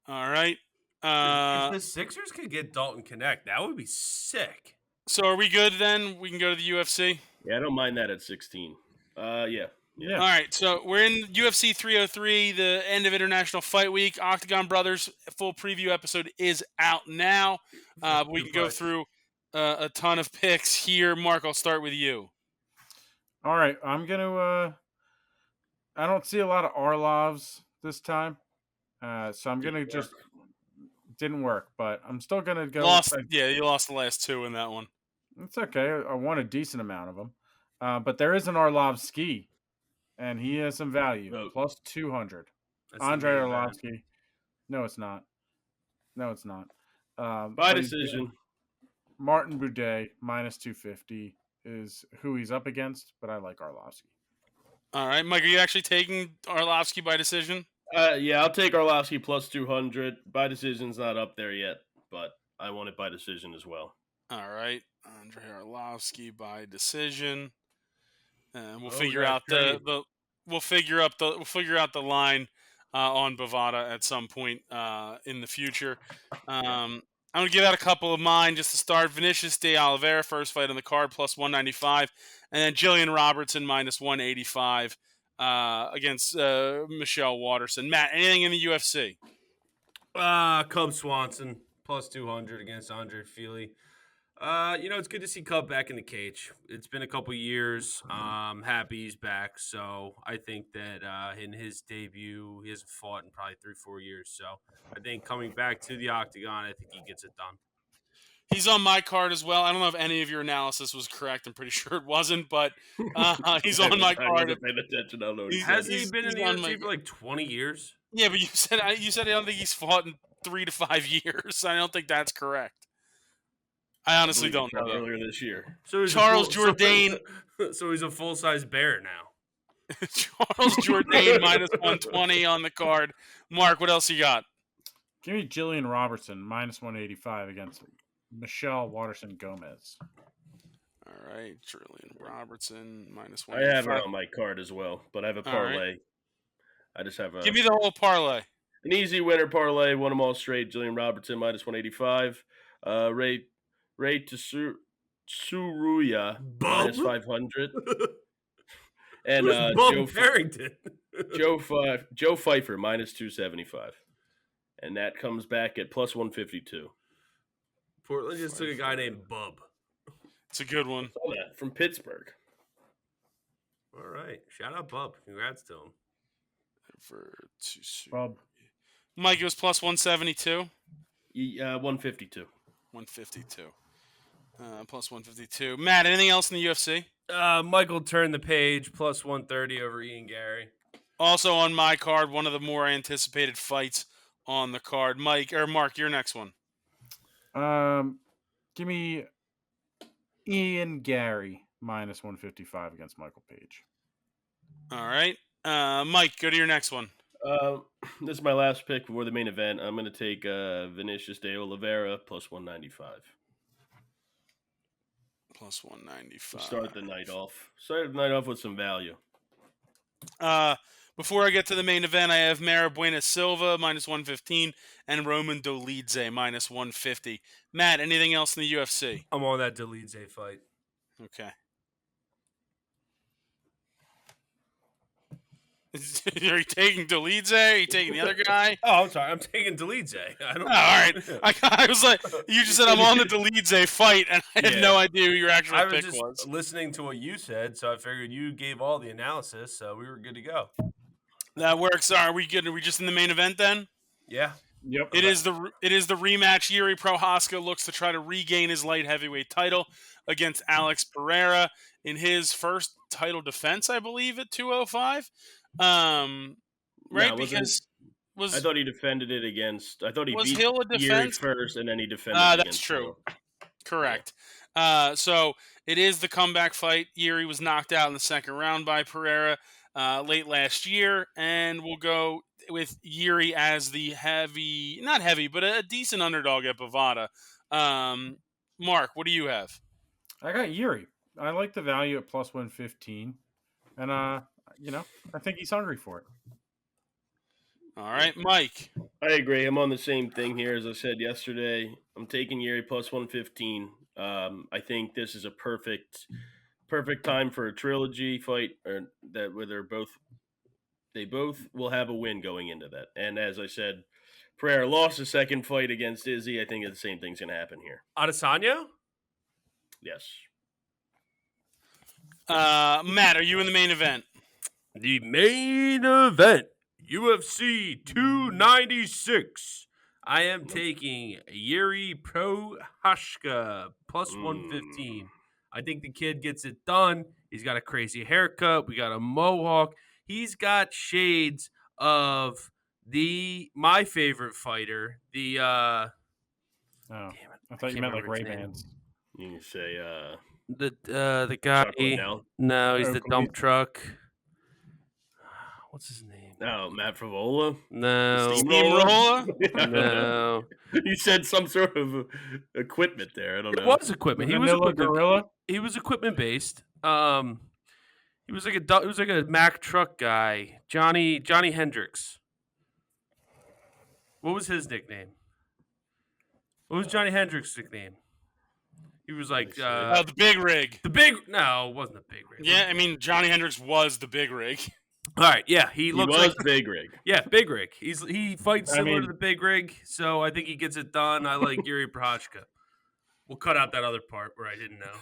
All right. If the Sixers could get Dalton Connect, that would be sick. So are we good then? We can go to the UFC? Yeah, I don't mind that at 16. Yeah. All right, so we're in UFC 303, the end of International Fight Week. Octagon Brothers full preview episode is out now. We can go through a ton of picks here. Mark, I'll start with you. All right, I'm going to I don't see a lot of Arlovs this time. So I'm going to just didn't work, but I'm still going to go. You lost the last two in that one. It's okay. I won a decent amount of them. But there is an Arlovski. And he has some value. Plus 200. Andrei Arlovski. No, it's not. By decision. Martin Boudet, minus 250, is who he's up against, but I like Arlovski. All right, Mike, are you actually taking Arlovski by decision? Yeah, I'll take Arlovski plus 200. By decision's not up there yet, but I want it by decision as well. All right, Andrei Arlovski by decision. And we'll figure out the line on Bovada at some point in the future. I'm going to give out a couple of mine just to start. Vinicius de Oliveira, first fight on the card, plus 195. And then Jillian Robertson, minus 185 against Michelle Waterson. Matt, anything in the UFC? Cub Swanson, plus 200 against Andre Fili. It's good to see Cub back in the cage. It's been a couple years. Happy he's back. So I think that in his debut, he hasn't fought in probably 3-4 years. So I think coming back to the octagon, I think he gets it done. He's on my card as well. I don't know if any of your analysis was correct. I'm pretty sure it wasn't, but he's on my card. Hasn't he been in the UFC for like 20 years? Yeah, but you said I don't think he's fought in 3 to 5 years. I don't think that's correct. I honestly believe he don't fell know. earlier this year. So he's Charles Jourdain. So he's a full-size bear now. Charles Jourdain minus 120 on the card. Mark, what else you got? Give me Jillian Robertson minus 185 against Michelle Waterson Gomez. All right, Jillian Robertson minus I have 185. her on my card as well, but I have a parlay. Right. I just have Give me the whole parlay. an easy winner parlay. Won them all straight. Jillian Robertson minus 185. Ray Tsuruya minus 500. And Joe Farrington. Joe Pfeiffer minus 275. And that comes back at plus 152. Portland just took a guy named Bub. It's a good one. Saw that from Pittsburgh. All right. Shout out Bub. Congrats to him. Bob. Mike, it was plus 172. 152. 152. Plus 152. Matt, anything else in the UFC? Michael turned the page, plus 130 over Ian Gary. Also on my card, one of the more anticipated fights on the card. Mark, your next one. Give me Ian Gary minus 155 against Michael Page. All right. Mike, go to your next one. This is my last pick before the main event. I'm going to take Vinicius de Oliveira plus 195. Plus 195. Start the night off with some value. Before I get to the main event, I have Mara Buena Silva minus 115 and Roman Dolidze minus 150. Matt, anything else in the UFC? I'm on that Dolidze fight. Okay. Are you taking Dolidze? Are you taking the other guy? Oh, I'm sorry. I'm taking Dolidze. I don't. Oh, all right. I was like, you just said I'm on the Dolidze fight, and I had no idea who your actual I was pick just was. listening to what you said, so I figured you gave all the analysis, so we were good to go. That works. Are we good? Are we just in the main event then? Yeah. Yep. It is the rematch. Yuri Prohaska looks to try to regain his light heavyweight title against Alex Pereira in his first title defense, I believe, at 205. Right? No, because I thought he defended it against. I thought he beat Hill a Yuri defense first, and then he defended. It that's against true. Hill. Correct. So it is the comeback fight. Yuri was knocked out in the second round by Pereira late last year, and we'll go with Yuri as the not heavy, but a decent underdog at Bovada. Mark, what do you have? I got Yuri. I like the value at plus 115, and I think he's hungry for it. All right, Mike. I agree. I'm on the same thing here as I said yesterday. I'm taking Yuri plus 115. I think this is a perfect time for a trilogy fight, or that where they both will have a win going into that. And as I said, Pereira lost the second fight against Izzy. I think the same thing's going to happen here. Adesanya? Yes. Matt, are you in the main event? The main event, UFC 296. I am taking Yuri Prohaska plus 115. I think the kid gets it done. He's got a crazy haircut. We got a mohawk. He's got shades of my favorite fighter. I thought you meant like Ray-Bans. You can say the guy. No, he's the dump truck. What's his name? No, Matt Favola. No, Steamroller. No. You said some sort of equipment there. I don't know. It was equipment. He was Vanilla Gorilla. He was equipment based. He was like a Mack truck guy. Johnny Hendricks. What was his nickname? What was Johnny Hendricks' nickname? He was like the Big Rig. No, it wasn't the Big Rig. Yeah, I mean Johnny Hendricks was the Big Rig. All right, yeah, he looks like Big Rig. Yeah, Big Rig. He fights similar to the Big Rig, so I think he gets it done. I like Yuri Prohaska. We'll cut out that other part where I didn't know.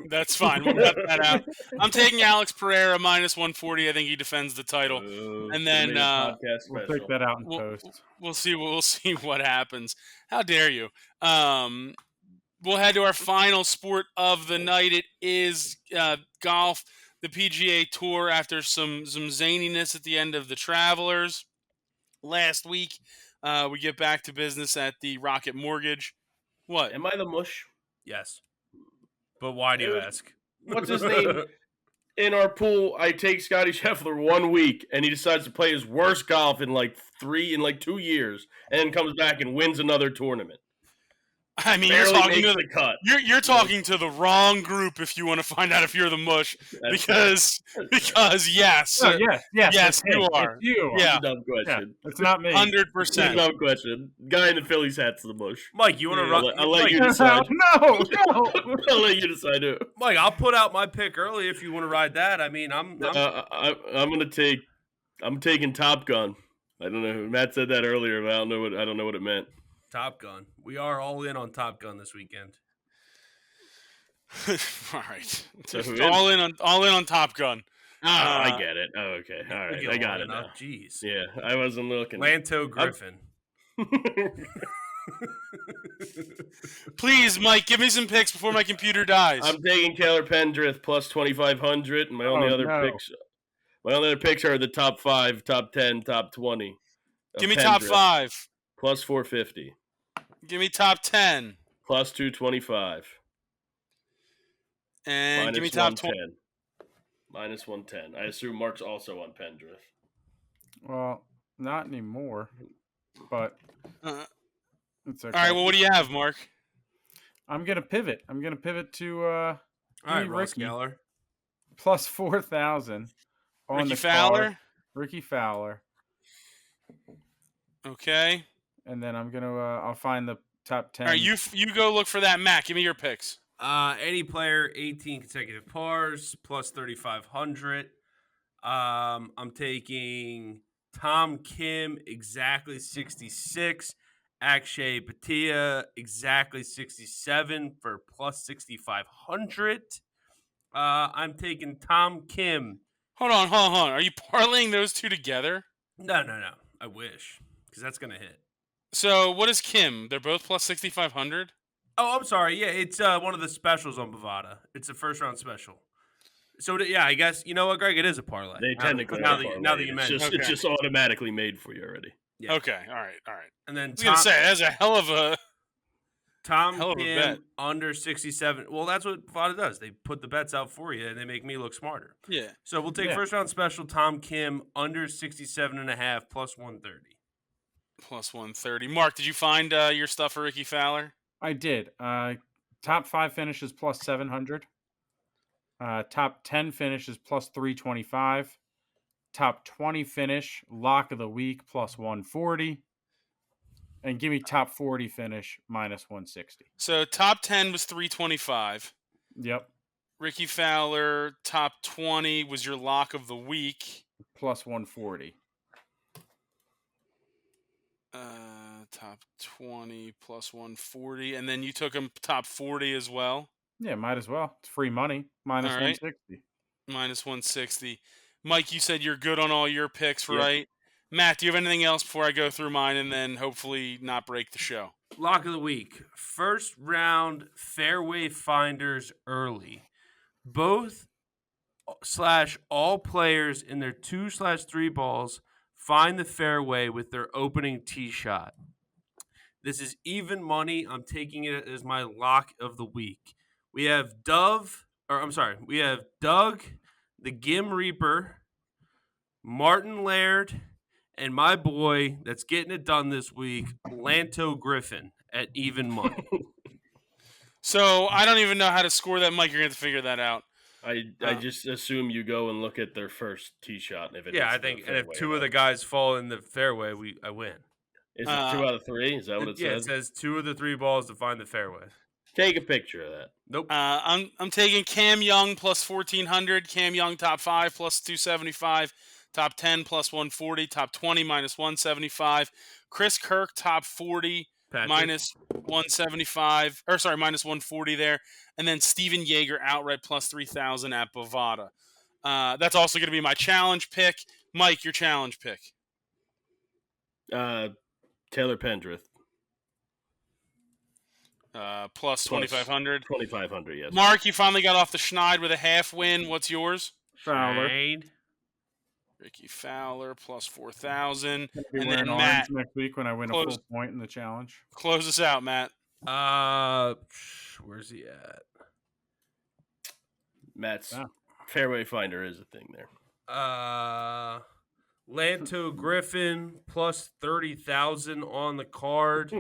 That's fine. We'll cut that out. I'm taking Alex Pereira minus 140. I think he defends the title, and then we'll take that out in post. We'll see what happens. How dare you? We'll head to our final sport of the night. It is golf, the PGA Tour. After some zaniness at the end of the Travelers last week, we get back to business at the Rocket Mortgage. What? Am I the mush? Yes. But why do you ask? What's his name? In our pool, I take Scotty Scheffler 1 week, and he decides to play his worst golf in like 2 years, and then comes back and wins another tournament. I mean, Barely you're talking makes to the cut. You're talking to the wrong group if you want to find out if you're the mush, because yes, Oh, yes, yes, you are. It's you. Yeah. It's a dumb question. It's not me. 100%. It's a dumb question. Guy in the Phillies hat's the mush. Mike, you want to Yeah. run? I'll let Mike, you decide. No. I'll let you decide it. Mike, I'll put out my pick early if you want to ride that. I mean, I'm taking Top Gun. I don't know. Matt said that earlier, but I don't know what it meant. Top Gun. We are all in on Top Gun this weekend. All right, So who all in on Top Gun. I get it. Oh, okay. All right. I got it now. Jeez. Yeah, I wasn't looking. Lanto Griffin. Please, Mike, give me some picks before my computer dies. I'm taking Taylor Pendrith plus 2,500, and my only other picks are the top 5, top 10, top 20. Give me top 5 plus 450. Give me top 10 plus 225. And minus give me top 20. Minus 110. I assume Mark's also on Pendrith. Well, not anymore, but it's okay. All right, well, what do you have, Mark? I'm going to pivot. To all right, Ross Ricky. Geller. Plus 4,000 on Ricky the Fowler? card. Ricky Fowler. Okay. And then I'm going to I'll find the top 10. All right, you go look for that, Matt. Give me your picks. Any player, 18 consecutive pars, plus 3,500. I'm taking Tom Kim, exactly 66. Akshay Bhatia, exactly 67 for plus 6,500. I'm taking Tom Kim. Hold on. Are you parlaying those two together? No. I wish, because that's going to hit. So what is Kim? They're both plus 6,500? Oh, I'm sorry. Yeah, it's one of the specials on Bovada. It's a first-round special. So, yeah, I guess, you know what, Greg? It is a parlay. They technically now that you mentioned it. It's just automatically made for you already. Yeah. Okay, all right. And then I was going to say, that's a hell of a Kim bet. under 67. Well, that's what Bovada does. They put the bets out for you, and they make me look smarter. Yeah. So we'll take first-round special Tom Kim under 67.5 plus 130. Plus 130. Mark, did you find your stuff for Ricky Fowler? I did. Top 5 finishes plus 700. Top 10 finishes plus 325. Top 20 finish, lock of the week, plus 140. And give me top 40 finish, minus 160. So top 10 was 325. Yep. Ricky Fowler, top 20 was your lock of the week. Plus 140. Top 20 plus 140. And then you took him top 40 as well? Yeah, might as well. It's free money. Minus 160. Minus 160. Mike, you said you're good on all your picks, Yep. right? Matt, do you have anything else before I go through mine and then hopefully not break the show? Lock of the week. First round fairway finders early. Both / all players in their 2/3 balls find the fairway with their opening tee shot. This is even money. I'm taking it as my lock of the week. We have Doug, the Gim Reaper, Martin Laird, and my boy that's getting it done this week, Lanto Griffin, at even money. So I don't even know how to score that, Mike. You're going to have to figure that out. I just assume you go and look at their first tee shot. And if I think, and if two of the guys fall in the fairway, I win. Is it 2 out of 3? Is that what it says? Yeah, it says 2 of the 3 balls to find the fairway. Take a picture of that. Nope. I'm taking Cam Young plus 1,400. Cam Young top 5 plus 275. Top 10 plus 140. Top 20 minus 175. Chris Kirk top 40 minus 175. Minus 140 there. And then Steven Yeager outright plus 3,000 at Bovada. That's also going to be my challenge pick. Mike, your challenge pick. Taylor Pendrith. Plus 2,500. 2,500, yes. Mark, you finally got off the schneid with a half win. What's yours? Fowler. Ricky Fowler plus 4,000. And then Matt next week when I win a full point in the challenge. Close us out, Matt. Where's he at? Matt's fairway finder is a thing there. Lanto Griffin plus 30,000 on the card.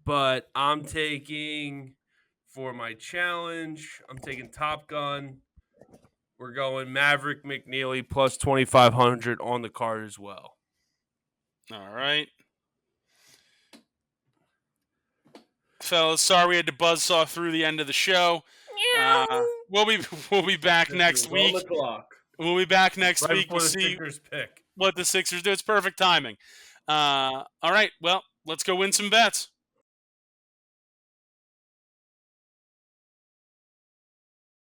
But I'm taking for my challenge. I'm taking Top Gun. We're going Maverick McNeely plus 2,500 on the card as well. All right. Fellas, sorry we had to buzzsaw through the end of the show. We'll be back next week. On the clock. We'll be back next week before to the see Sixers pick. what the Sixers do. It's perfect timing. All right, well, let's go win some bets.